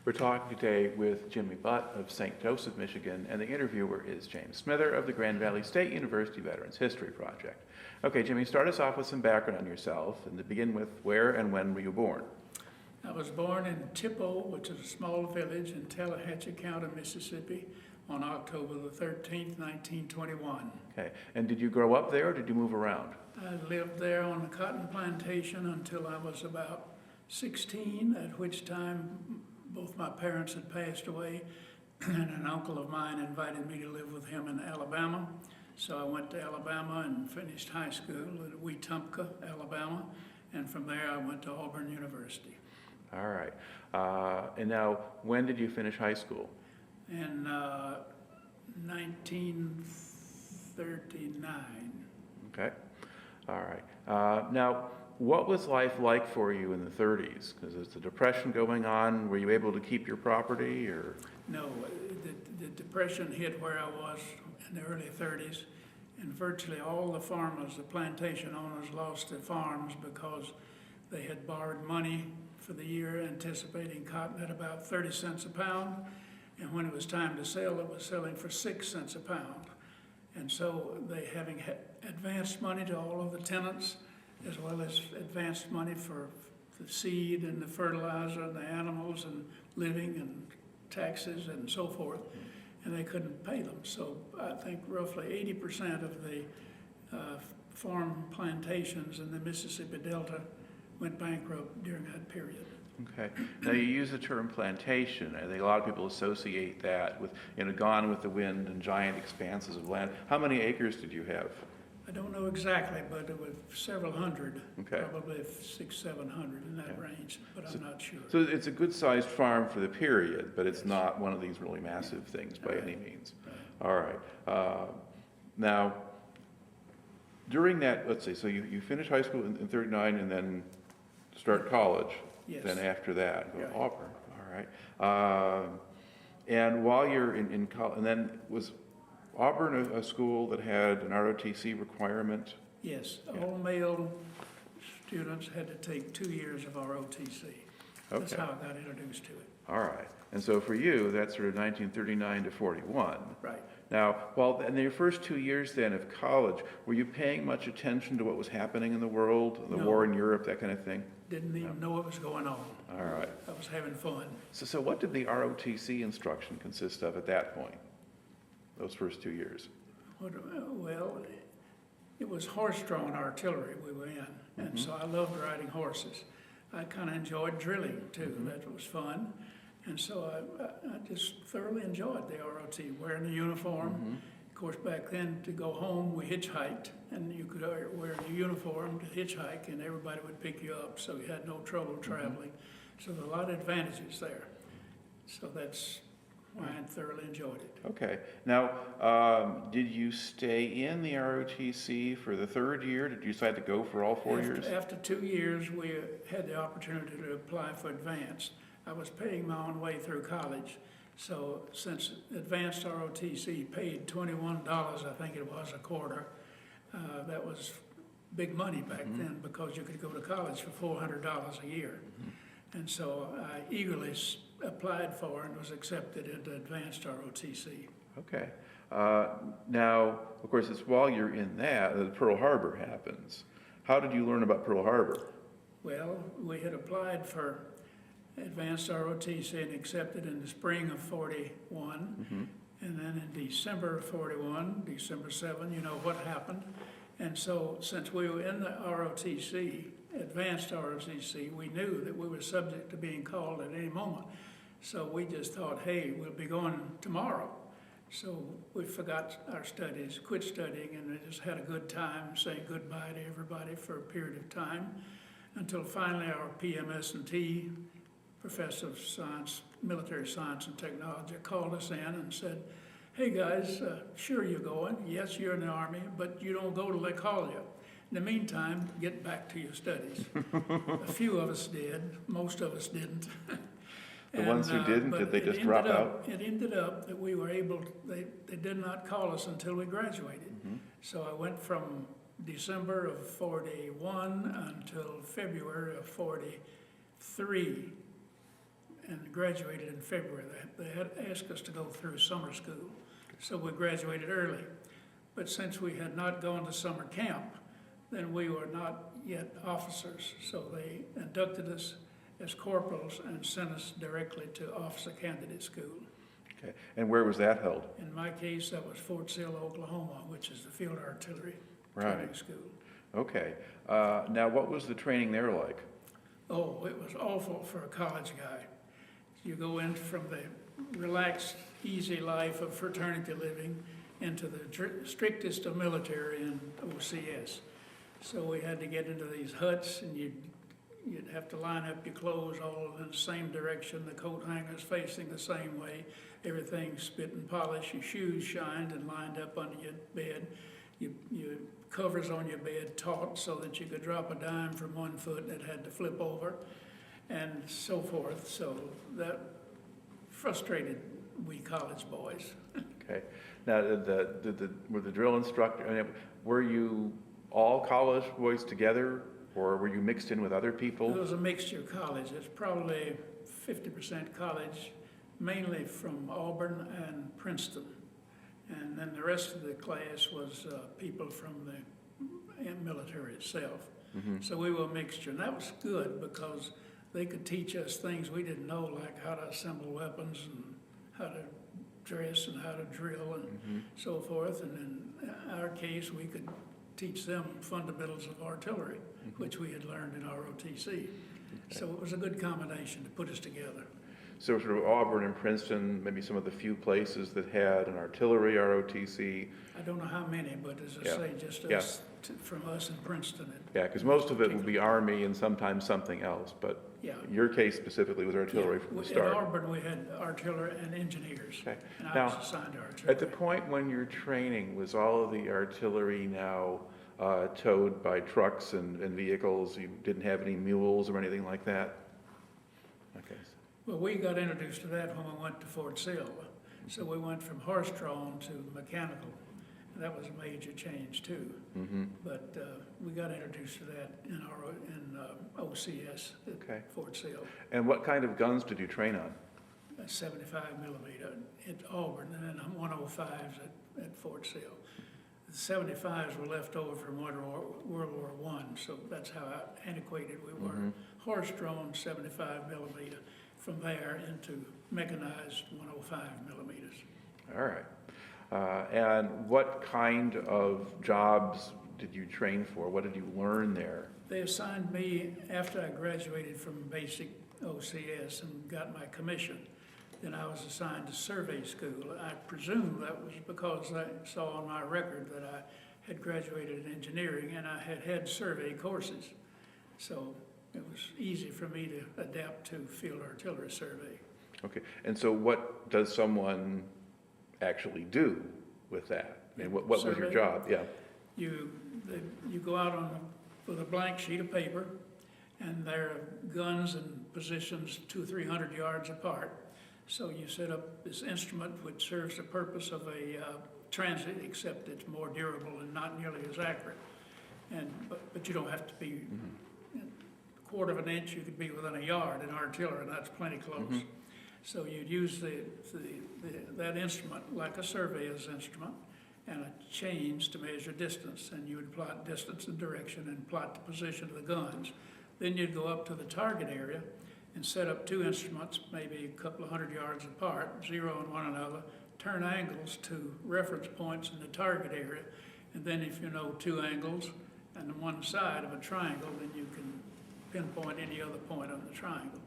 We're talking today with Jimmy Butt of St. Joseph, Michigan, and the interviewer is James Smither of the Grand Valley State University Veterans History Project. Okay, Jimmy, start us off with some background on yourself, and to begin with, where and when were you born? I was born in Tippo, which is a small village in Tallahatchie County, Mississippi, on October the 13th, 1921. Okay, and did you grow up there or did you move around? I lived there on the cotton plantation until I was about 16, at which time both my parents had passed away, and an uncle of mine invited me to live with him in Alabama. So I went to Alabama and finished high school at Wetumpka, Alabama, and from there I went to Auburn University. All right. And now, when did you finish high school? In 1939. Okay. All right. Now, what was life like for you in the 30s? Because there's the Depression going on. Were you able to keep your property, or? No, the Depression hit where I was in the early 30s, and virtually all the farmers, the plantation owners, lost their farms because they had borrowed money for the year anticipating cotton at about 30 cents a pound, and when it was time to sell, it was selling for 6 cents a pound. And so they, having advanced money to all of the tenants, as well as advanced money for the seed and the fertilizer and the animals and living and taxes and so forth, and they couldn't pay them. So I think roughly 80% of the farm plantations in the Mississippi Delta went bankrupt during that period. Okay. Now, you use the term plantation. I think a lot of people associate that with, gone with the wind and giant expanses of land. How many acres did you have? I don't know exactly, but it was several hundred, okay. Probably 600-700 in that range, but I'm not sure. So it's a good-sized farm for the period, but it's not one of these really massive things by any means. Right. All right. Now, during that, let's say, so you finish high school in 39 and then start college. Yes. Then after that, go to Right. Auburn. All right. And while you're in college, and then was Auburn a school that had an ROTC requirement? Yes, all male students had to take 2 years of ROTC. That's Okay. how I got introduced to it. All right. And so for you, that's sort of 1939 to 41. Right. Now, well, in your first 2 years then of college, were you paying much attention to what was happening in the world, the No. war in Europe, that kind of thing? Didn't even know what was going on. All right. I was having fun. So what did the ROTC instruction consist of at that point, those first 2 years? Well, it was horse-drawn artillery we were in, and so I loved riding horses. I kind of enjoyed drilling too. That was fun. And so I just thoroughly enjoyed the ROT, wearing the uniform. Of course, back then, to go home, we hitchhiked, and you could wear your uniform to hitchhike, and everybody would pick you up, so you had no trouble traveling. So there are a lot of advantages there. So that's why I thoroughly enjoyed it. Okay. Now, did you stay in the ROTC for the third year? Did you decide to go for all 4 years? After 2 years, we had the opportunity to apply for advanced. I was paying my own way through college. So since advanced ROTC paid $21, I think it was, a quarter, that was big money back then because you could go to college for $400 a year. And so I eagerly applied for and was accepted into advanced ROTC. Okay. Now, of course, it's while you're in that Pearl Harbor happens. How did you learn about Pearl Harbor? Well, we had applied for advanced ROTC and accepted in the spring of 41. And then in December of 41, December 7, you know what happened. And so since we were in the ROTC, advanced ROTC, we knew that we were subject to being called at any moment. So we just thought, hey, we'll be going tomorrow. So we forgot our studies, quit studying, and we just had a good time saying goodbye to everybody for a period of time until finally our PMS&T, Professor of Science, Military Science and Technology, called us in and said, hey guys, sure you're going. Yes, you're in the Army, but you don't go till they call you. In the meantime, get back to your studies. A few of us did, most of us didn't. The ones who didn't, did they just drop out? It ended up that we were able, they did not call us until we graduated. So I went from December of 41 until February of 43 and graduated in February. They had asked us to go through summer school, so we graduated early. But since we had not gone to summer camp, then we were not yet officers. So they inducted us as corporals and sent us directly to officer candidate school. Okay. And where was that held? In my case, that was Fort Sill, Oklahoma, which is the Field Artillery Training School. Okay. Now, what was the training there like? Oh, it was awful for a college guy. You go in from the relaxed, easy life of fraternity living into the strictest of military and OCS. So we had to get into these huts, and you'd have to line up your clothes all in the same direction, the coat hangers facing the same way, everything spit and polished, your shoes shined and lined up under your bed, your covers on your bed taut so that you could drop a dime from one foot and it had to flip over, and so forth. So that frustrated we college boys. Okay. Now, were the drill instructor, I mean, were you all college boys together, or were you mixed in with other people? It was a mixture of college. It's probably 50% college, mainly from Auburn and Princeton. And then the rest of the class was people from the military itself. Mm-hmm. So we were a mixture, and that was good because they could teach us things we didn't know, like how to assemble weapons and how to dress and how to drill and so forth. And in our case, we could teach them fundamentals of artillery, which we had learned in ROTC. Okay. So it was a good combination to put us together. So sort of Auburn and Princeton, maybe some of the few places that had an artillery ROTC. I don't know how many, but as I say, just us, from us in Princeton. Yeah, because most of it would be Army and sometimes something else, but your case specifically was artillery from the start. In Auburn, we had artillery and engineers, okay. and I now, was assigned to artillery. At the point when you're training, was all of the artillery now towed by trucks and vehicles? You didn't have any mules or anything like that? Okay. Well, we got introduced to that when we went to Fort Sill. So we went from horse-drawn to mechanical. That was a major change too. Mm-hmm. But we got introduced to that in OCS at Fort Sill. And what kind of guns did you train on? A 75 millimeter at Auburn, and then 105s at Fort Sill. The 75s were left over from World War I, so that's how antiquated we were. Mm-hmm. Horse-drawn 75 millimeter. From there into mechanized 105 millimeters. All right. And what kind of jobs did you train for? What did you learn there? They assigned me, after I graduated from basic OCS and got my commission, then I was assigned to survey school. I presume that was because I saw on my record that I had graduated in engineering and I had survey courses. So it was easy for me to adapt to field artillery survey. Okay, and so what does someone actually do with that? I mean, what was your job? Yeah. You go out with a blank sheet of paper, and there are guns and positions 200-300 yards apart. So you set up this instrument which serves the purpose of a transit, except it's more durable and not nearly as accurate. But you don't have to be quarter of an inch. You could be within a yard in artillery, and that's plenty close. So you'd use that instrument like a surveyor's instrument and a chains to measure distance, and you would plot distance and direction and plot the position of the guns. Then you'd go up to the target area and set up two instruments, maybe a couple of 100 yards apart, zeroing one another, turn angles to reference points in the target area, and then if you know two angles and one side of a triangle, then you can pinpoint any other point on the triangle.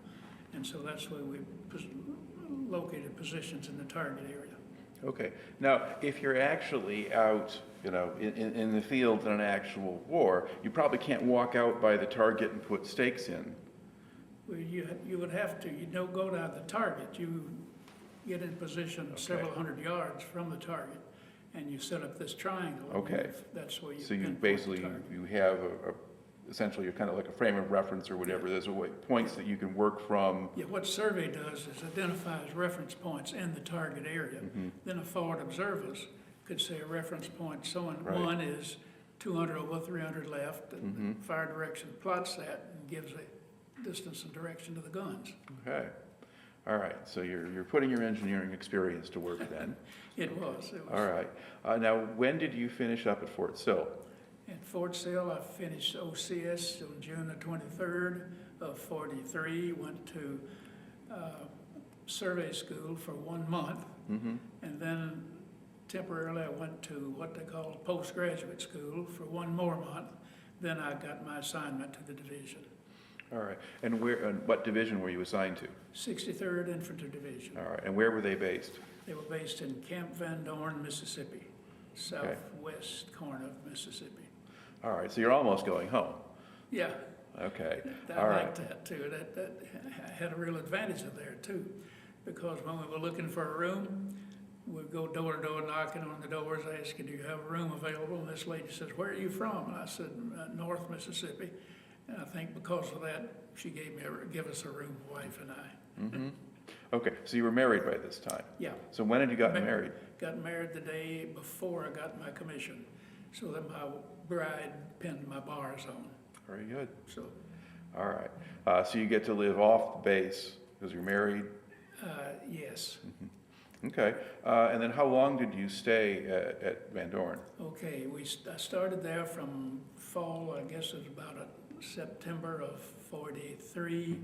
And so that's where we located positions in the target area. Okay. Now, if you're actually out, in the field in an actual war, you probably can't walk out by the target and put stakes in. Well, you would have to. You don't go down the target. You get in position several hundred yards from the target, and you set up this triangle. Okay. That's where you. So you basically you have essentially you're kind of like a frame of reference or whatever. There's points that you can work from. Yeah, what survey does is identifies reference points in the target area. Then a forward observers could say a reference point, so one is 200 over 300 left, and the fire direction plots that and gives a distance and direction to the guns. Okay. All right, so you're putting your engineering experience to work then. It was. All right. Now, when did you finish up at Fort Sill? At Fort Sill, I finished OCS on June the 23rd of 43, went to survey school for 1 month, and then temporarily I went to what they call postgraduate school for 1 more month. Then I got my assignment to the division. All right, and what division were you assigned to? 63rd Infantry Division. All right, and where were they based? They were based in Camp Van Dorn, Mississippi, southwest corner of Mississippi. All right, so you're almost going home. Yeah. Okay, I all right. liked that too. That had a real advantage of there too, because when we were looking for a room, we'd go door to door knocking on the doors, asking, do you have a room available? And this lady says, where are you from? And I said, North Mississippi. And I think because of that, she give us a room, wife and I. Okay, so you were married by this time? Yeah. So when had you gotten married? Got married the day before I got my commission, so that my bride pinned my bars on. Very good. So. All right, so you get to live off the base because you're married? Yes. Okay, and then how long did you stay at Van Dorn? Okay, I started there from fall, I guess it was about September of 43,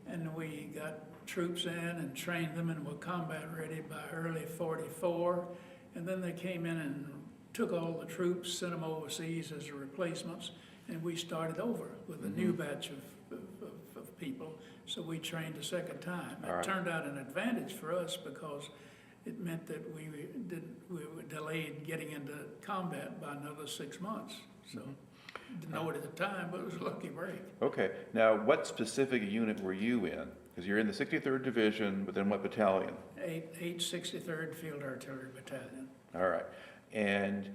and we got troops in and trained them and were combat ready by early 44, and then they came in and took all the troops, sent them overseas as replacements, and we started over with a new batch of people, so we trained a second time. It turned out an advantage for us because it meant that we were delayed getting into combat by another 6 months. So didn't know it at the time, but it was a lucky break. Okay, now what specific unit were you in? Because you're in the 63rd Division, but then what battalion? 863rd Field Artillery Battalion. All right, and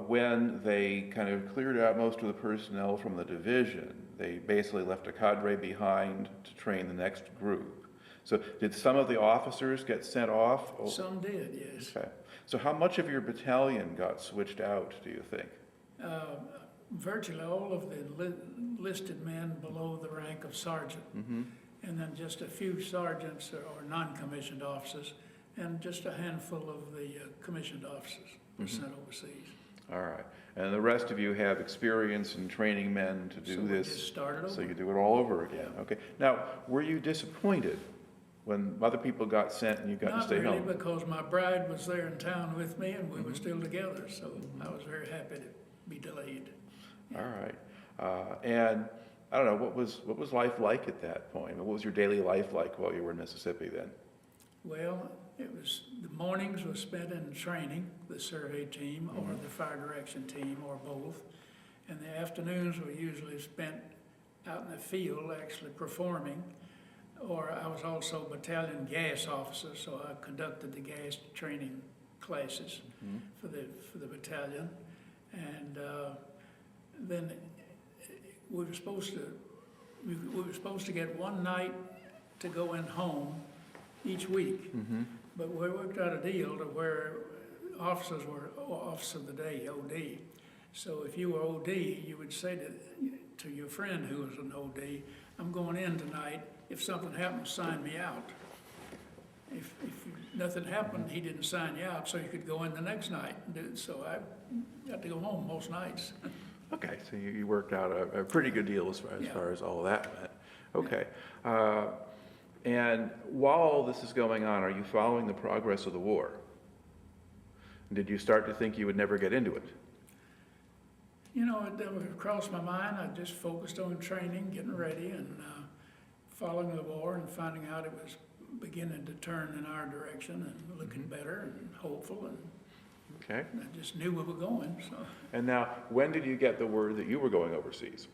when they kind of cleared out most of the personnel from the division, they basically left a cadre behind to train the next group. So did some of the officers get sent off? Some did, yes. Okay. So how much of your battalion got switched out, do you think? Virtually all of the listed men below the rank of sergeant, and then just a few sergeants or non-commissioned officers, and just a handful of the commissioned officers were sent overseas. All right, and the rest of you have experience in training men to do this. We just started over. So you do it all over again. Okay. Now, were you disappointed when other people got sent and you got to stay home? Not really, because my bride was there in town with me, and we were still together, so I was very happy to be delayed. Yeah. All right, and I don't know, what was life like at that point? What was your daily life like while you were in Mississippi then? Well, the mornings were spent in training, the survey team or the fire direction team or both. And the afternoons were usually spent out in the field actually performing. Or I was also battalion gas officer, so I conducted the gas training classes for the battalion. And then we were supposed to get one night to go in home each week, but we worked out a deal to where officers were Officer of the Day, OD. So if you were OD, you would say to your friend who was an OD, I'm going in tonight. If something happens, sign me out. If nothing happened, he didn't sign you out, so you could go in the next night and do it. So I got to go home most nights. Okay, so you worked out a pretty good deal as far as all that went. Okay. And while all this is going on, are you following the progress of the war? Did you start to think you would never get into it? You know, it never crossed my mind. I just focused on training, getting ready, and following the war and finding out it was beginning to turn in our direction and looking better and hopeful. And okay. I just knew we were going. So. And now, when did you get the word that you were going overseas?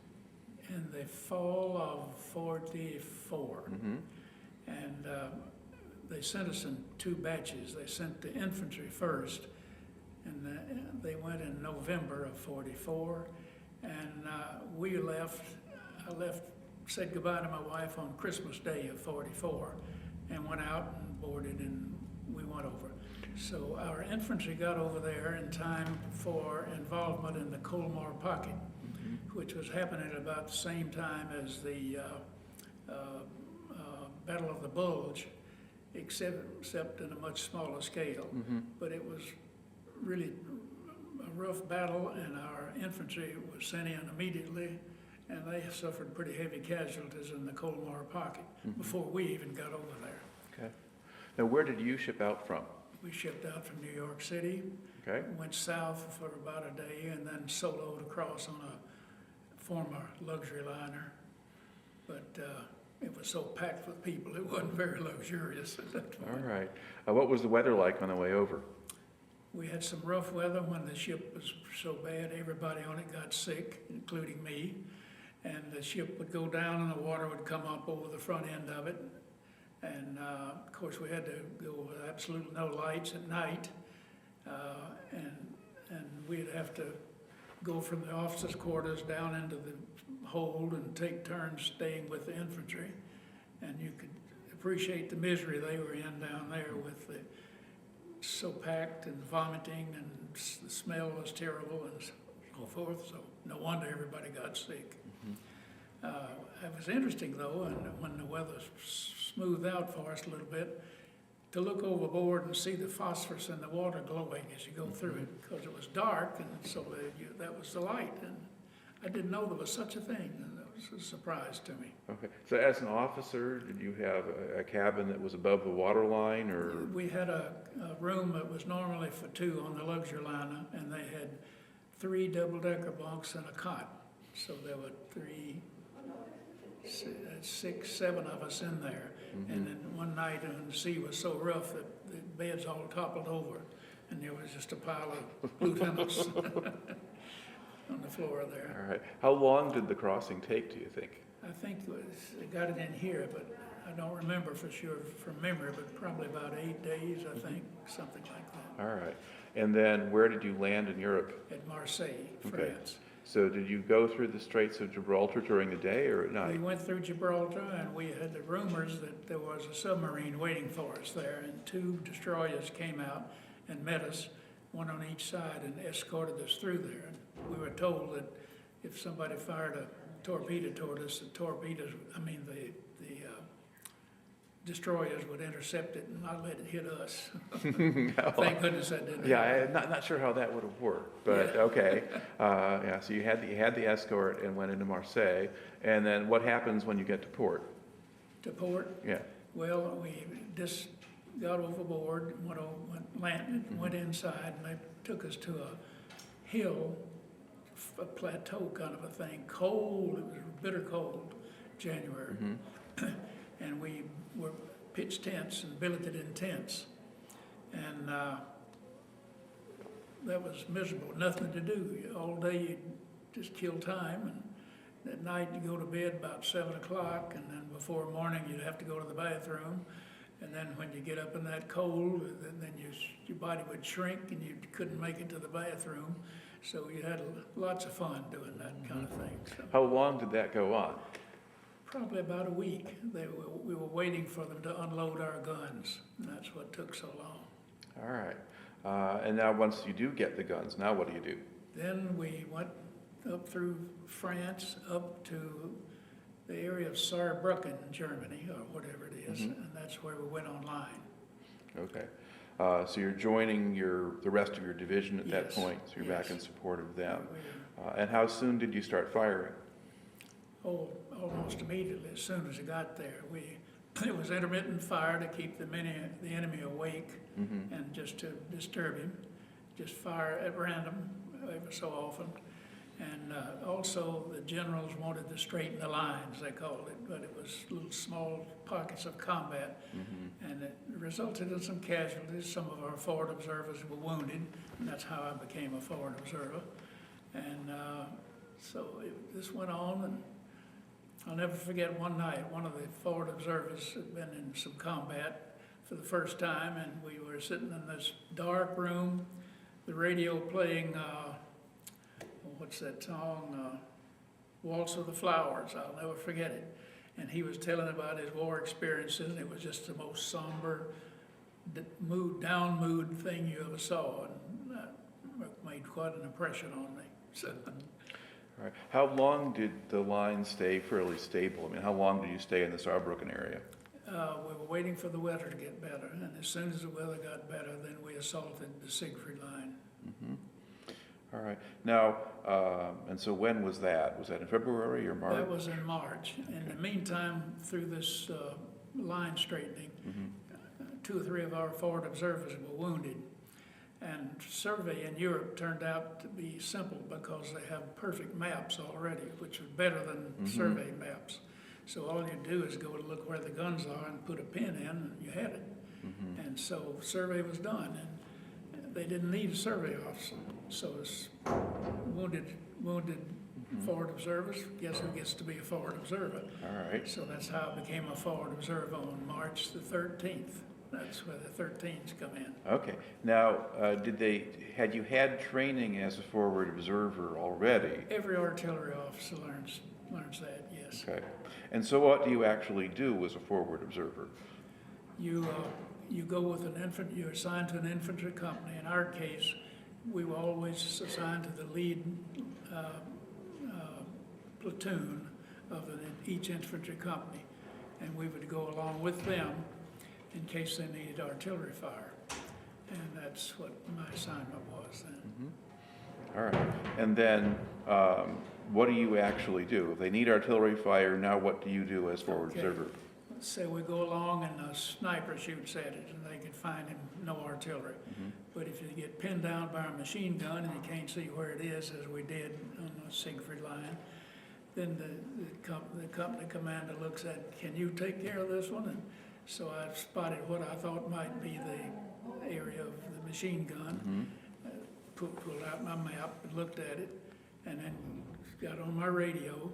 In the fall of 44. And they sent us in 2 batches. They sent the infantry first, and they went in November of 44. And we left, said goodbye to my wife on Christmas Day of 44, and went out and boarded, and we went over. So our infantry got over there in time for involvement in the Colmar Pocket, which was happening at about the same time as the Battle of the Bulge, except in a much smaller scale. But it was really a rough battle, and our infantry was sent in immediately, and they suffered pretty heavy casualties in the Colmar pocket before we even got over there. Okay. Now, where did you ship out from? We shipped out from New York City, Okay. went south for about a day, and then soloed across on a former luxury liner. But it was so packed with people, it wasn't very luxurious at that point. All right. What was the weather like on the way over? We had some rough weather when the ship was so bad, everybody on it got sick, including me. And the ship would go down and the water would come up over the front end of it. And of course, we had to go with absolutely no lights at night. And we'd have to go from the officers' quarters down into the hold and take turns staying with the infantry. And you could appreciate the misery they were in down there with the so packed and vomiting, and the smell was terrible and so forth. So no wonder everybody got sick. It was interesting though, and when the weather smoothed out for us a little bit, to look overboard and see the phosphorus in the water glowing as you go through it, because it was dark, and so that was the light. And I didn't know there was such a thing, and that was a surprise to me. Okay. So as an officer, did you have a cabin that was above the water line, or? We had a room that was normally for two on the luxury liner, and they had 3 double-decker bunks and a cot. So there were 6, 7 of us in there. And then one night when the sea was so rough that the beds all toppled over, and there was just a pile of lieutenants on the floor there. All right. How long did the crossing take, do you think? I think they got it in here, but I don't remember for sure from memory, but probably about 8 days, I think, something like that. All right. And then where did you land in Europe? At Marseille, Okay. France. So did you go through the Straits of Gibraltar during the day or at night? We went through Gibraltar, and we had the rumors that there was a submarine waiting for us there, and 2 destroyers came out and met us, one on each side, and escorted us through there. And we were told that if somebody fired a torpedo toward us, the destroyers would intercept it and not let it hit us. Thank goodness that didn't happen. I'm not sure how that would have worked, but okay. Yeah, so you had the escort and went into Marseille, and then what happens when you get to port? To port? Yeah. Well, we just got overboard, landed, went inside, and they took us to a hill, a plateau kind of a thing, cold, it was bitter cold, January. And we were pitched tents and billeted in tents. And that was miserable, nothing to do. All day you just kill time, and at night you go to bed about 7 o'clock, and then before morning you'd have to go to the bathroom. And then when you get up in that cold, then your body would shrink and you couldn't make it to the bathroom. So you had lots of fun doing that kind of thing. So, How long did that go on? probably about a week. We were waiting for them to unload our guns, and that's what took so long. All right. And now once you do get the guns, now what do you do? Then we went up through France, up to the area of Saarbrucken, Germany, or whatever it is, and that's where we went online. Okay. So you're joining the rest of your division at that Yes, point, so you're back yes. in support of them. We, And how soon did you start firing? almost immediately, as soon as I got there. It was intermittent fire to keep the enemy awake and just to disturb him. Just fire at random every so often. And also the generals wanted to straighten the lines, they called it, but it was little small pockets of combat. And it resulted in some casualties. Some of our forward observers were wounded, and that's how I became a forward observer. And so this went on, and I'll never forget one night, one of the forward observers had been in some combat for the first time, and we were sitting in this dark room, the radio playing, what's that song, Waltz of the Flowers, I'll never forget it. And he was telling about his war experiences, and it was just the most somber, down mood thing you ever saw, and that made quite an impression on me. So. All right. How long did the line stay fairly stable? I mean, how long did you stay in the Saarbrucken area? We were waiting for the weather to get better, and as soon as the weather got better, then we assaulted the Siegfried Line. All right. Now, and so when was that? Was that in February or March? That was in March. In the meantime, through this line straightening, 2 or 3 of our forward observers were wounded. And survey in Europe turned out to be simple because they have perfect maps already, which are better than survey maps. So all you do is go to look where the guns are and put a pin in, and you had it. And so survey was done, and they didn't need a survey officer. So it's wounded forward observers. Guess who gets to be a forward observer? All right. So that's how I became a forward observer on March the 13th. That's where the 13s come in. Okay. Now, had you had training as a forward observer already? Every artillery officer learns that, yes. Okay. And so what do you actually do as a forward observer? You go with an infantry, you're assigned to an infantry company. In our case, we were always assigned to the lead platoon of each infantry company. And we would go along with them in case they needed artillery fire. And that's what my assignment was then. All right. And then what do you actually do? If they need artillery fire, now what do you do as forward observer? Let's say we go along and a sniper shoots at it and they can find him, no artillery. But if you get pinned down by a machine gun and you can't see where it is, as we did on the Siegfried Line, then the company commander looks at, can you take care of this one? And so I spotted what I thought might be the area of the machine gun, pulled out my map and looked at it, and then got on my radio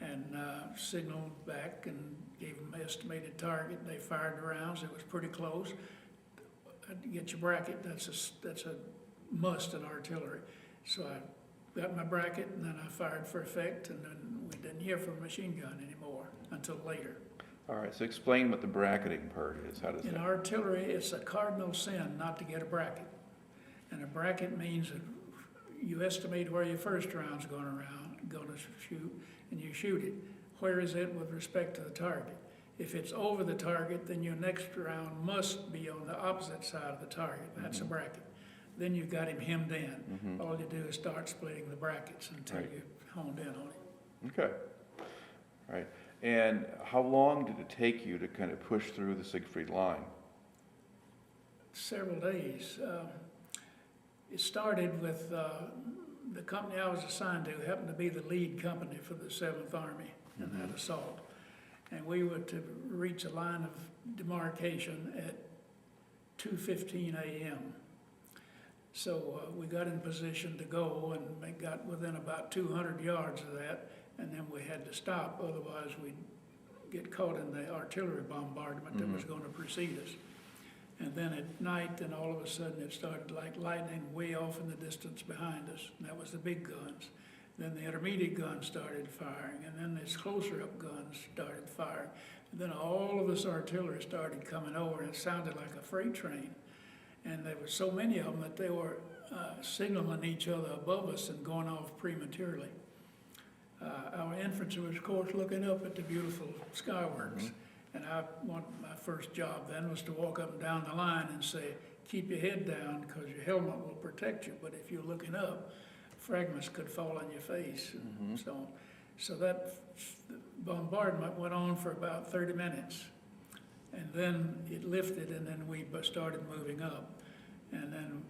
and signaled back and gave them an estimated target. They fired the rounds. It was pretty close. Get your bracket. That's a must in artillery. So I got my bracket, and then I fired for effect, and then we didn't hear from a machine gun anymore until later. All right, so explain what the bracketing part is. How does In that? artillery, it's a cardinal sin not to get a bracket. And a bracket means that you estimate where your first round's going to shoot, and you shoot it. Where is it with respect to the target? If it's over the target, then your next round must be on the opposite side of the target. That's a bracket. Then you've got him hemmed in. All you do is start splitting the brackets until you're honed in on it. Okay. All right. And how long did it take you to kind of push through the Siegfried Line? Several days. It started with the company I was assigned to happened to be the lead company for the 7th Army in that assault. And we were to reach a line of demarcation at 2:15 a.m. So we got in position to go, and we got within about 200 yards of that, and then we had to stop, otherwise we'd get caught in the artillery bombardment that was going to precede us. And then at night, then all of a sudden it started like lightning way off in the distance behind us, and that was the big guns. Then the intermediate guns started firing, and then these closer up guns started firing. And then all of this artillery started coming over, and it sounded like a freight train. And there were so many of them that they were signaling each other above us and going off prematurely. Our infantry was, of course, looking up at the beautiful skyworks. And my first job then was to walk up and down the line and say, keep your head down because your helmet will protect you. But if you're looking up, fragments could fall on your face. And so that bombardment went on for about 30 minutes. And then it lifted, and then we started moving up. And then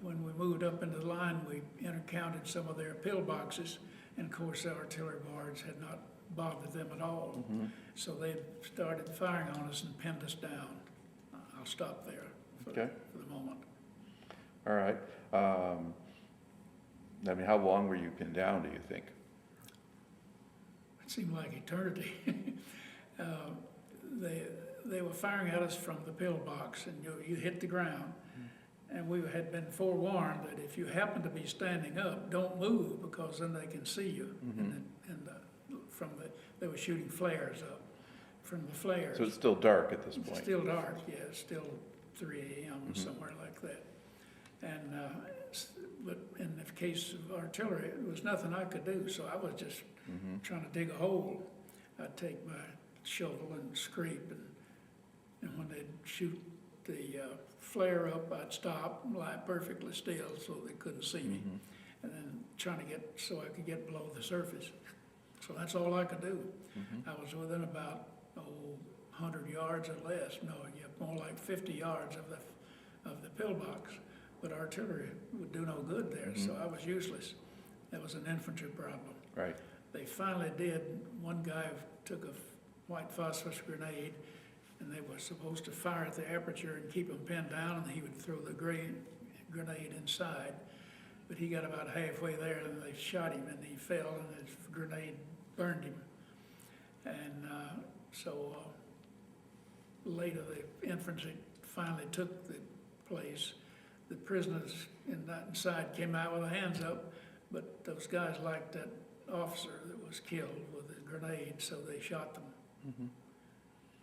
when we moved up into the line, we encountered some of their pillboxes. And of course, the artillery barge had not bothered them at all. So they started firing on us and pinned us down. I'll stop there for the moment. All right. I mean, how long were you pinned down, do you think? It seemed like eternity. They were firing at us from the pillbox, and you hit the ground. And we had been forewarned that if you happen to be standing up, don't move because then they can see you. They were shooting flares up from the flares. So it's still dark at this point? It's still dark, yeah. It's still 3 a.m., somewhere like that. And but in the case of artillery, it was nothing I could do, so I was just trying to dig a hole. I'd take my shovel and scrape, and when they'd shoot the flare up, I'd stop and lie perfectly still so they couldn't see me, and then trying to get, so I could get below the surface. So that's all I could do. I was within about, 100 yards or less, no, yeah, more like 50 yards of the pillbox, but artillery would do no good there, so I was useless. That was an infantry problem. Right. They finally did, one guy took a white phosphorus grenade, and they were supposed to fire at the aperture and keep him pinned down, and he would throw the grenade inside. But he got about halfway there, and they shot him, and he fell, and his grenade burned him. And so later, the infantry finally took the place. The prisoners inside came out with their hands up, but those guys liked that officer that was killed with a grenade, so they shot them.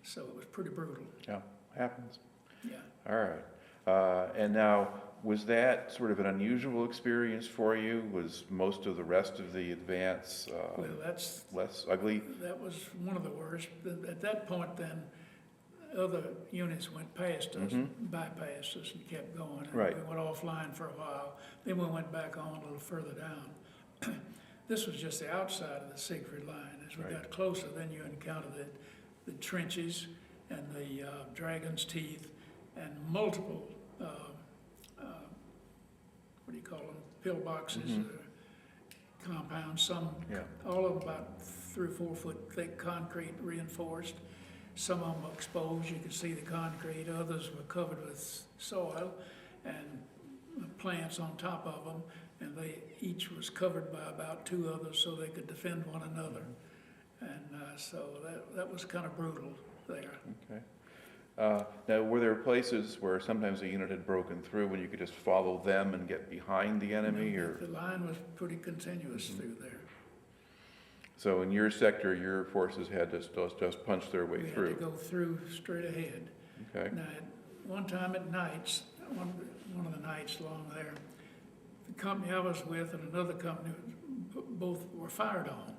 So it was pretty brutal. Yeah, happens. Yeah. All right. And now, was that sort of an unusual experience for you? Was most of the rest of the advance Well, that's less ugly? that was one of the worst. At that point, then other units went past us, bypassed us, and kept going. And Right. we went offline for a while. Then we went back on a little further down. This was just the outside of the Siegfried Line. As we Right. got closer, then you encountered the trenches and the Dragon's Teeth and multiple, what do you call them, pillboxes, compounds, some, Yeah. all of them about 3 or 4 foot thick concrete reinforced. Some of them exposed, you could see the concrete, others were covered with soil and plants on top of them, and they each was covered by about 2 others so they could defend one another. And so that was kind of brutal there. Okay. Now, were there places where sometimes a unit had broken through and you could just follow them and get behind the enemy, or? The line was pretty continuous through there. So in your sector, your forces had to just punch their way We through? had to go through straight ahead. Okay. Now, at one time at nights, one of the nights along there, the company I was with and another company, both were fired on.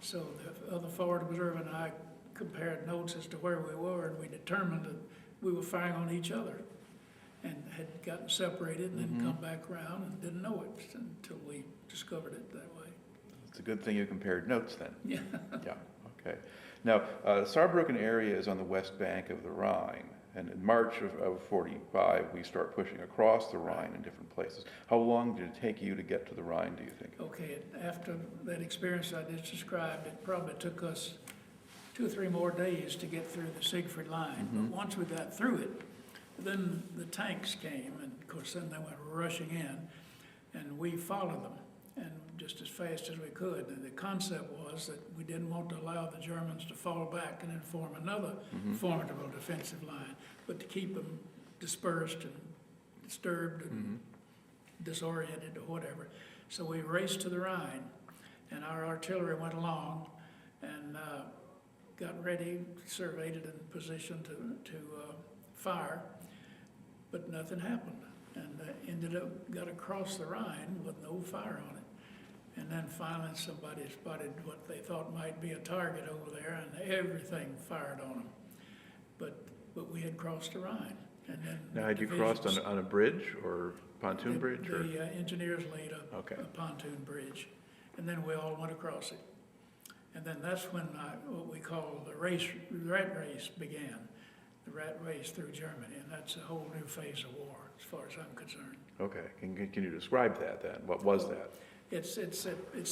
So the other forward observer and I compared notes as to where we were, and we determined that we were firing on each other and had gotten separated and then come back around and didn't know it until we discovered it that way. It's a good thing you compared notes then. Yeah. Yeah, okay. Now, Saarbrucken area is on the west bank of the Rhine, and in March of 45, we start pushing across the Rhine in different places. How long did it take you to get to the Rhine, do you think? Okay, after that experience I just described, it probably took us 2 or 3 more days to get through the Siegfried Line. But once we got through it, then the tanks came, and of course then they went rushing in, and we followed them, and just as fast as we could. And the concept was that we didn't want to allow the Germans to fall back and then form another formidable defensive line, but to keep them dispersed and disturbed and disoriented or whatever. So we raced to the Rhine, and our artillery went along and got ready, surveyed it in position to fire, but nothing happened. And ended up, got across the Rhine with no fire on it. And then finally somebody spotted what they thought might be a target over there, and everything fired on them. But we had crossed the Rhine. And then Now, had you crossed on a bridge or pontoon bridge? Or? The engineers laid a Okay. pontoon bridge, and then we all went across it. And then that's when what we call the rat race began, the rat race through Germany, and that's a whole new phase of war, as far as I'm concerned. Okay, can you describe that then? What was that? It's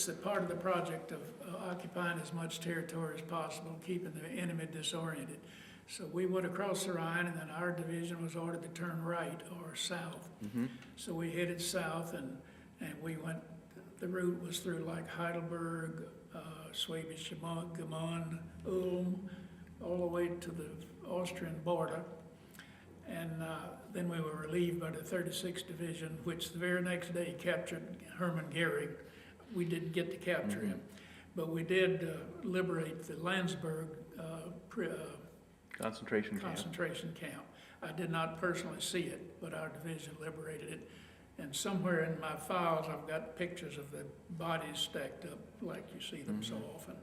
a part of the project of occupying as much territory as possible, keeping the enemy disoriented. So we went across the Rhine, and then our division was ordered to turn right or south. So we headed south, and we went, the route was through like Heidelberg, Schwäbisch Gmünd, Ulm, all the way to the Austrian border. And then we were relieved by the 36th Division, which the very next day captured Hermann Goering. We didn't get to capture him, but we did liberate the Landsberg Concentration camp. concentration camp. I did not personally see it, but our division liberated it. And somewhere in my files, I've got pictures of the bodies stacked up like you see them so often.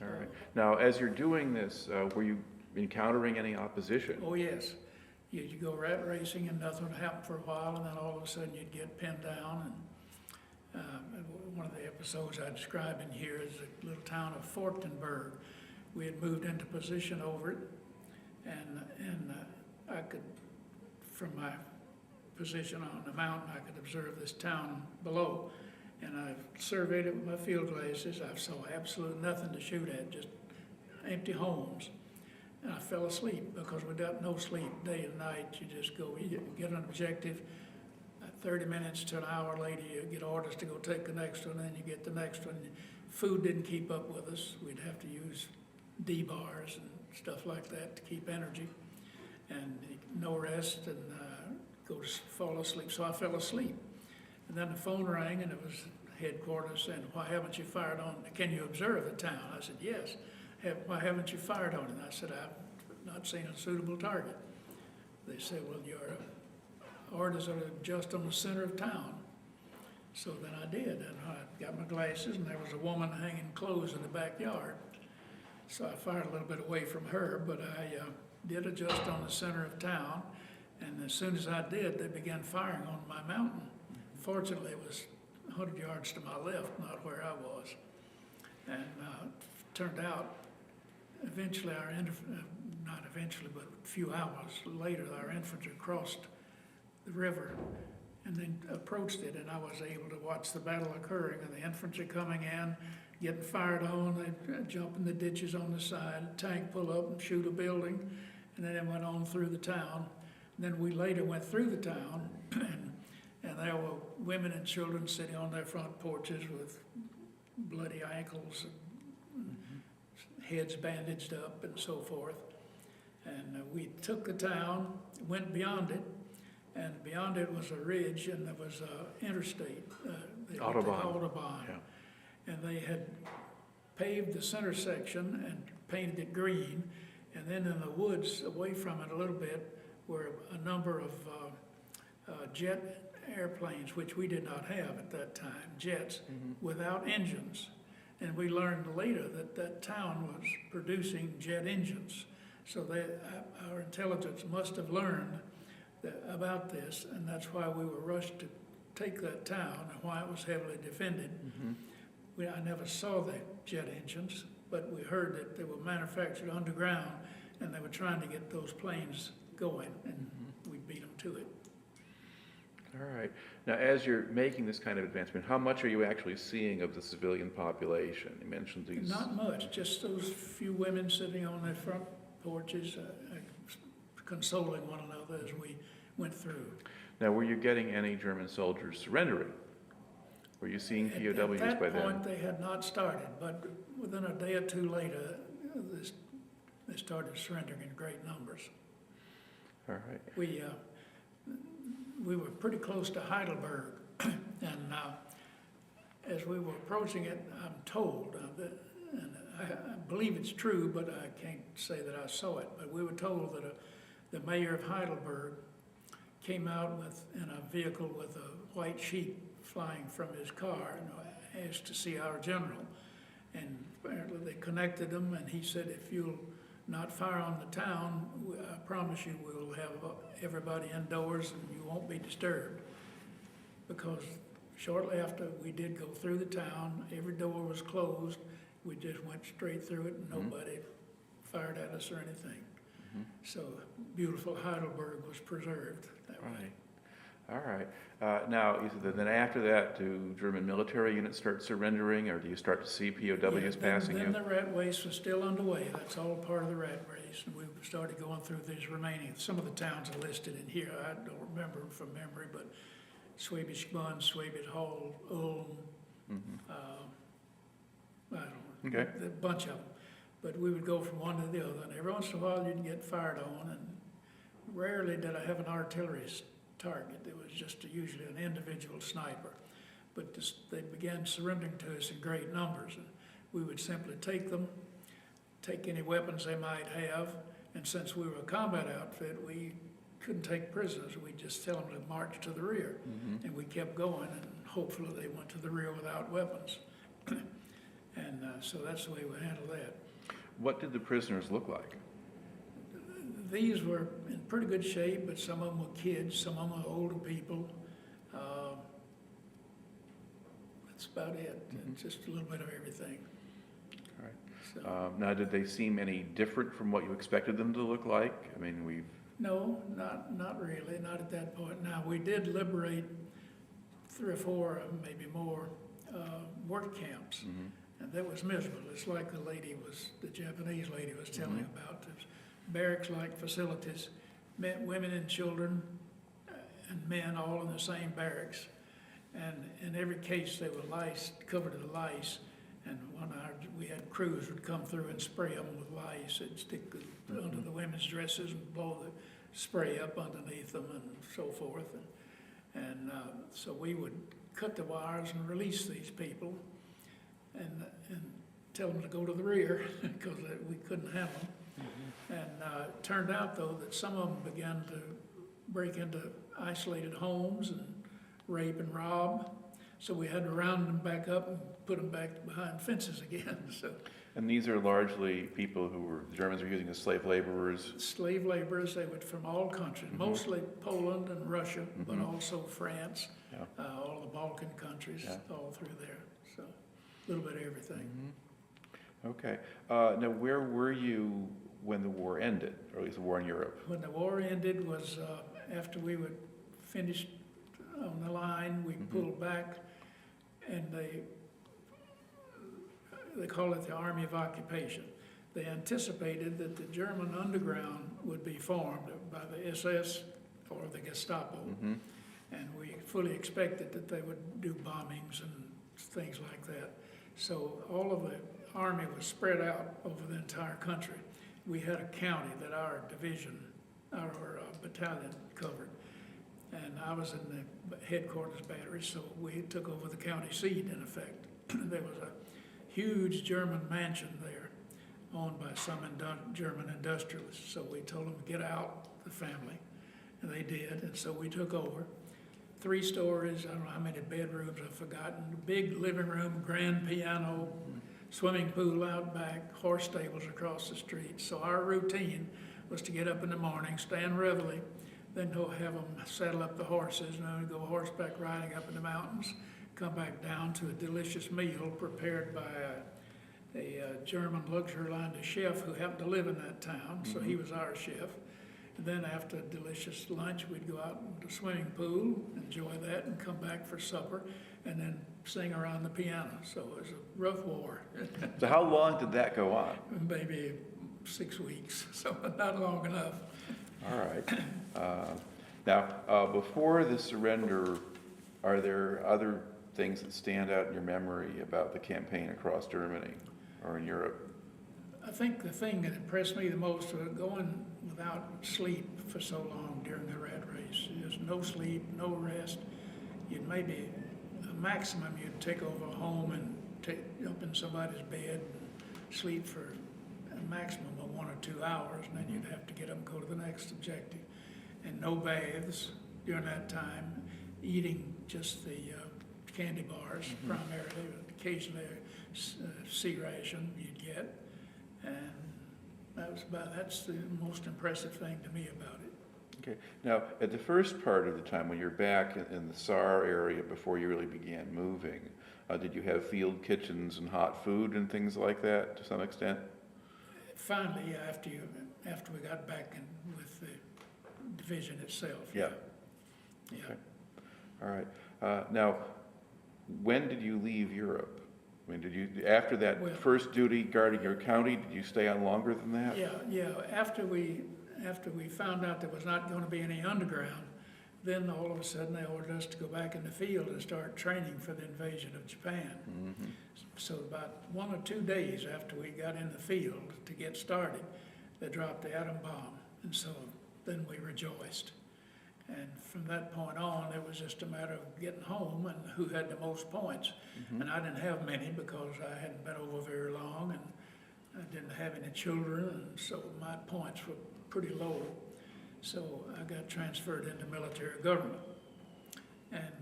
All right. Now, as you're doing this, were you encountering any opposition? Oh, yes. You'd go rat racing and nothing would happen for a while, and then all of a sudden you'd get pinned down. And one of the episodes I describe in here is the little town of Fortenberg. We had moved into position over it, and I could, from my position on the mountain, I could observe this town below. And I surveyed it with my field glasses. I saw absolutely nothing to shoot at, just empty homes. And I fell asleep because we got no sleep day and night. You just go, you get an objective, 30 minutes to an hour later, you get orders to go take the next one, then you get the next one. Food didn't keep up with us. We'd have to use D-bars and stuff like that to keep energy. And no rest and go to fall asleep. So I fell asleep. And then the phone rang and it was headquarters saying, "Why haven't you fired on, can you observe the town?" I said, "Yes." "Why haven't you fired on it?" I said, "I've not seen a suitable target." They said, "Well, your orders are just on the center of town." So then I did, and I got my glasses, and there was a woman hanging clothes in the backyard. So I fired a little bit away from her, but I did adjust on the center of town, and as soon as I did, they began firing on my mountain. Fortunately, it was 100 yards to my left, not where I was. And turned out, eventually not eventually, but a few hours later, our infantry crossed the river and then approached it, and I was able to watch the battle occurring, and the infantry coming in, getting fired on, they jump in the ditches on the side, tank pull up and shoot a building, and then it went on through the town. And then we later went through the town, and there were women and children sitting on their front porches with bloody ankles and heads bandaged up and so forth. And we took the town, went beyond it, and beyond it was a ridge, and there was an interstate. Autobahn. Yeah. And they had paved the center section and painted it green, and then in the woods away from it a little bit were a number of jet airplanes, which we did not have at that time, jets, without engines. And we learned later that that town was producing jet engines. So our intelligence must have learned about this, and that's why we were rushed to take that town and why it was heavily defended. I never saw the jet engines, but we heard that they were manufactured underground, and they were trying to get those planes going, and we beat them to it. All right. Now, as you're making this kind of advancement, how much are you actually seeing of the civilian population? You mentioned these. Not much, just those few women sitting on their front porches, consoling one another as we went through. Now, were you getting any German soldiers surrendering? Were you seeing POWs by then? At that point, they had not started, but within a day or two later, they started surrendering in great numbers. All right. We were pretty close to Heidelberg, and as we were approaching it, I'm told, and I believe it's true, but I can't say that I saw it, but we were told that the mayor of Heidelberg came out in a vehicle with a white sheet flying from his car and asked to see our general. And apparently they connected them, and he said, "If you'll not fire on the town, I promise you we'll have everybody indoors and you won't be disturbed." Because shortly after we did go through the town, every door was closed. We just went straight through it, and nobody fired at us or anything. So beautiful Heidelberg was preserved that way. All right. Now, then after that, do German military units start surrendering, or do you start to see POWs passing you? Then the rat race was still underway. That's all part of the rat race. And we started going through these remaining, some of the towns are listed in here. I don't remember them from memory, but Schwäbisch Gmünd, Schwäbisch Hall, Ulm, I don't know, a bunch of them. But we would go from one to the other, and every once in a while you'd get fired on, and rarely did I have an artillery target. It was just usually an individual sniper. But they began surrendering to us in great numbers, and we would simply take them, take any weapons they might have, and since we were a combat outfit, we couldn't take prisoners. We'd just tell them to march to the rear. And we kept going, and hopefully they went to the rear without weapons. And so that's the way we handled that. What did the prisoners look like? These were in pretty good shape, but some of them were kids, some of them were older people. That's about it. Just a little bit of everything. All right. So, Now, did they seem any different from what you expected them to look like? I mean, no, not really, not at that point. Now, we did liberate 3 or 4, maybe more, work camps. And that was miserable. It's like the Japanese lady was telling about. There's barracks-like facilities, women and children and men all in the same barracks. And in every case, they were covered with lice. And we had crews would come through and spray them with lice. They'd stick under the women's dresses and blow the spray up underneath them and so forth. And so we would cut the wires and release these people and tell them to go to the rear because we couldn't handle them. And it turned out, though, that some of them began to break into isolated homes and rape and rob. So we had to round them back up and put them back behind fences again. So. And these are largely people the Germans were using as slave laborers? Slave laborers, they were from all countries, mostly Poland and Russia, but also France, all the Balkan countries, all through there. So a little bit of everything. Okay. Now, where were you when the war ended, or at least the war in Europe? When the war ended was after we were finished on the line, we pulled back, and they call it the Army of Occupation. They anticipated that the German underground would be formed by the SS or the Gestapo, and we fully expected that they would do bombings and things like that. So all of the Army was spread out over the entire country. We had a county that our division, our battalion covered, and I was in the headquarters battery, so we took over the county seat in effect. There was a huge German mansion there owned by some German industrialists, so we told them to get out, the family, and they did, and so we took over. 3 stories, I don't know how many bedrooms, I've forgotten, big living room, grand piano, swimming pool out back, horse stables across the street. So our routine was to get up in the morning, stand reveille, then go have them saddle up the horses, and then go horseback riding up in the mountains, come back down to a delicious meal prepared by a German luxury line chef who happened to live in that town, so he was our chef. And then after a delicious lunch, we'd go out in the swimming pool, enjoy that, and come back for supper, and then sing around the piano. So it was a rough war. So how long did that go on? Maybe 6 weeks, so not long enough. All right. Now, before the surrender, are there other things that stand out in your memory about the campaign across Germany or in Europe? I think the thing that impressed me the most was going without sleep for so long during the rat race. There's no sleep, no rest. You'd maybe, a maximum, you'd take over a home and jump in somebody's bed and sleep for a maximum of 1 or 2 hours, and then you'd have to get up and go to the next objective. And no baths during that time, eating just the candy bars primarily, occasionally a sea ration you'd get. And that's the most impressive thing to me about it. Okay. Now, at the first part of the time, when you're back in the Saar area before you really began moving, did you have field kitchens and hot food and things like that to some extent? Finally, after we got back in with the division itself. Yeah. Okay. All right. Now, when did you leave Europe? I mean, did you, after that first duty guarding your county, did you stay on longer than that? Yeah. After we found out there was not going to be any underground, then all of a sudden they ordered us to go back in the field and start training for the invasion of Japan. So about 1 or 2 days after we got in the field to get started, they dropped the atom bomb, and so then we rejoiced. And from that point on, it was just a matter of getting home and who had the most points. And I didn't have many because I hadn't been over very long, and I didn't have any children, and so my points were pretty low. So I got transferred into military government. And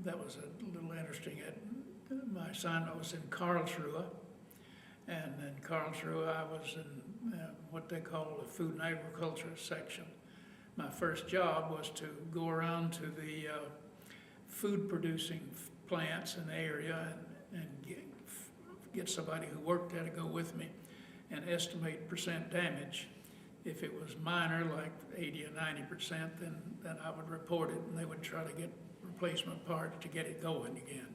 that was a little interesting. My assignment was in Karlsruhe. And in Karlsruhe, I was in what they call the food and agriculture section. My first job was to go around to the food producing plants in the area and get somebody who worked there to go with me and estimate percent damage. If it was minor, like 80 or 90%, then I would report it and they would try to get replacement parts to get it going again.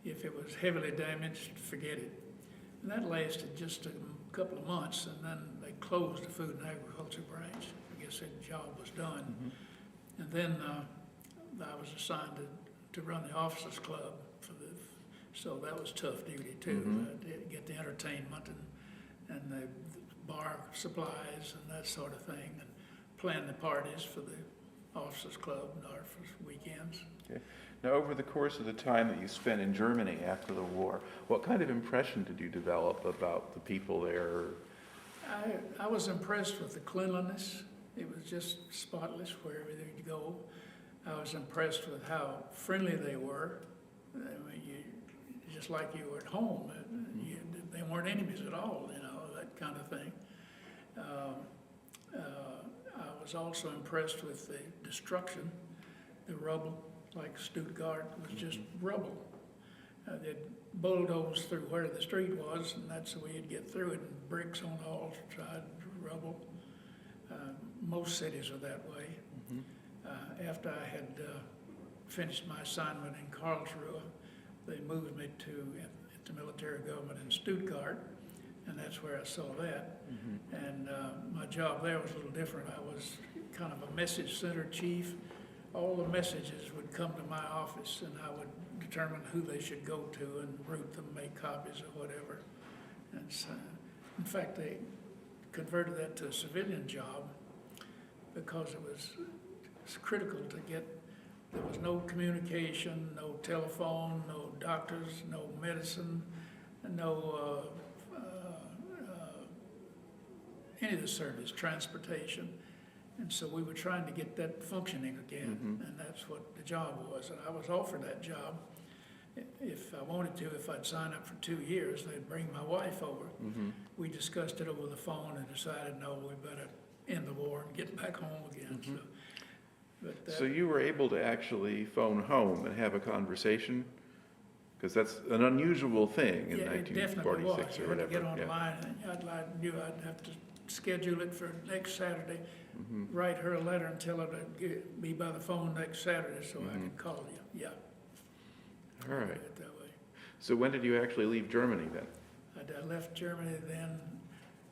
If it was heavily damaged, forget it. And that lasted just a couple of months, and then they closed the food and agriculture branch. I guess that job was done. And then I was assigned to run the officers club so that was tough duty too. To get the entertainment and the bar supplies and that sort of thing, and plan the parties for the officers club and our weekends. Okay. Now, over the course of the time that you spent in Germany after the war, what kind of impression did you develop about the people there? I was impressed with the cleanliness. It was just spotless wherever you go. I was impressed with how friendly they were. I mean, just like you were at home. They weren't enemies at all, that kind of thing. I was also impressed with the destruction, the rubble. Like Stuttgart was just rubble. They'd bulldoze through where the street was, and that's the way you'd get through it, and bricks on all sides, rubble. Most cities are that way. After I had finished my assignment in Karlsruhe, they moved me to the military government in Stuttgart, and that's where I saw that. And my job there was a little different. I was kind of a message center chief. All the messages would come to my office, and I would determine who they should go to and route them, make copies or whatever. And so, in fact, they converted that to a civilian job because it was critical to get. There was no communication, no telephone, no doctors, no medicine, no any of the service, transportation. And so we were trying to get that functioning again, and that's what the job was. And I was offered that job. If I wanted to, if I'd sign up for 2 years, they'd bring my wife over. We discussed it over the phone and decided, no, we better end the war and get back home again. So you were able to actually phone home and have a conversation? Because that's an unusual thing in 1946 or whatever. You had to get online, and I knew I'd have to schedule it for next Saturday, write her a letter and tell her to be by the phone next Saturday so I could call you. Yeah. All right. It that way. So when did you actually leave Germany then? I left Germany then.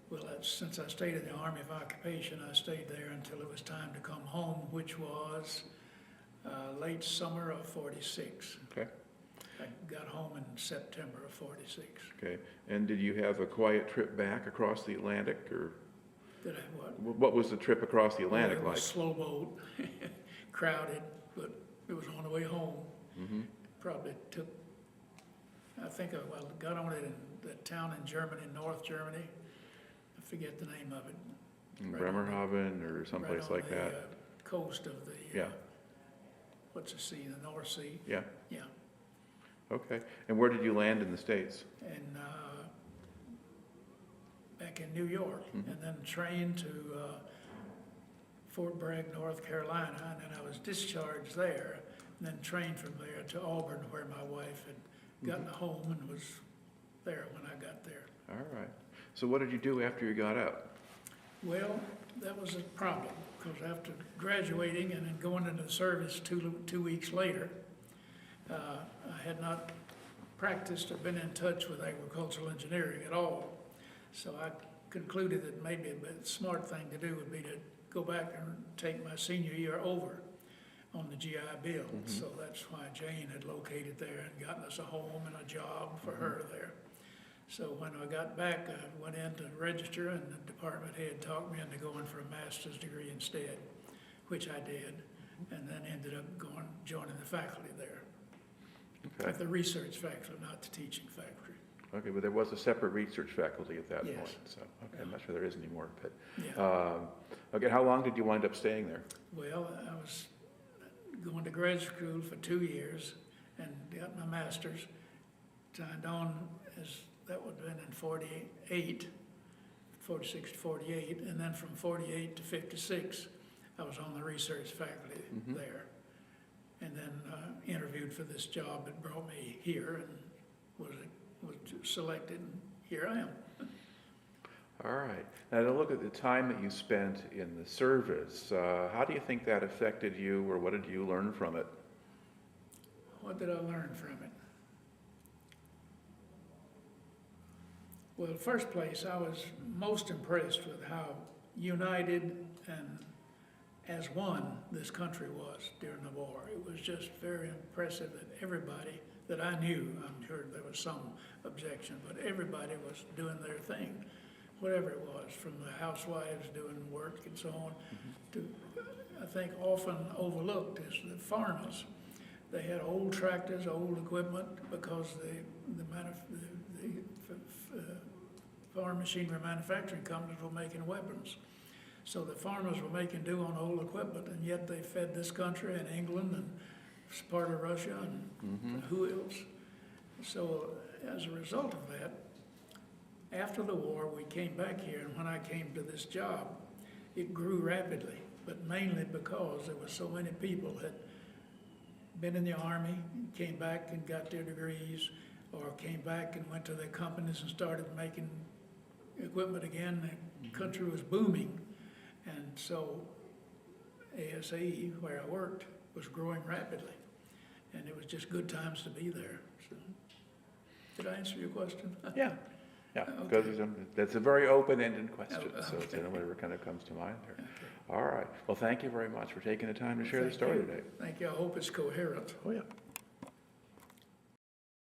Well, since I stayed in the Army of Occupation, I stayed there until it was time to come home, which was late summer of 46. Okay. I got home in September of 46. Okay. And did you have a quiet trip back across the Atlantic, or? Did I what? What was the trip across the Atlantic like? It was slow boat, crowded, but it was on the way home. Probably took, I think I got on it in the town in Germany, North Germany. I forget the name of it. Bremerhaven or someplace like that? Right on the coast of the, what's the sea, the North Sea? Yeah. Yeah. Okay. And where did you land in the States? And back in New York, and then trained to Fort Bragg, North Carolina, and then I was discharged there, and then trained from there to Auburn, where my wife had gotten a home and was there when I got there. All right. So what did you do after you got out? Well, that was a problem, because after graduating and then going into the service two weeks later, I had not practiced or been in touch with agricultural engineering at all. So I concluded that maybe a smart thing to do would be to go back and take my senior year over on the GI Bill. So that's why Jane had located there and gotten us a home and a job for her there. So when I got back, I went in to register, and the department head talked me into going for a master's degree instead, which I did, and then ended up joining the faculty there. Okay. At the research faculty, not the teaching faculty. Okay, but there was a separate research faculty at that Yes. point, so, okay, I'm not sure there is anymore, but, Yeah. okay, how long did you wind up staying there? Well, I was going to grad school for 2 years and got my master's. Signed on as, that would have been in 48, 46 to 48, and then from 48 to 56, I was on the research faculty there. And then interviewed for this job that brought me here and was selected, and here I am. All right. Now, to look at the time that you spent in the service, how do you think that affected you, or what did you learn from it? What did I learn from it? Well, in the first place, I was most impressed with how united and as one this country was during the war. It was just very impressive that everybody that I knew, I'm sure there was some objection, but everybody was doing their thing, whatever it was, from the housewives doing work and so on, to, I think, often overlooked is the farmers. They had old tractors, old equipment, because the farm machinery manufacturing companies were making weapons. So the farmers were making do on old equipment, and yet they fed this country and England and part of Russia and who else. So as a result of that, after the war, we came back here, and when I came to this job, it grew rapidly, but mainly because there were so many people that been in the Army, came back and got their degrees, or came back and went to their companies and started making equipment again. The country was booming. And so ASAE, where I worked, was growing rapidly. And it was just good times to be there. So, did I answer your question? Yeah, Okay. because that's a very open-ended question, Oh, so it's okay. whatever kind of comes to mind there. Okay. All right. Well, thank you very much for taking the time to share the Thank story you. today. Thank you. I hope it's coherent. Oh, yeah.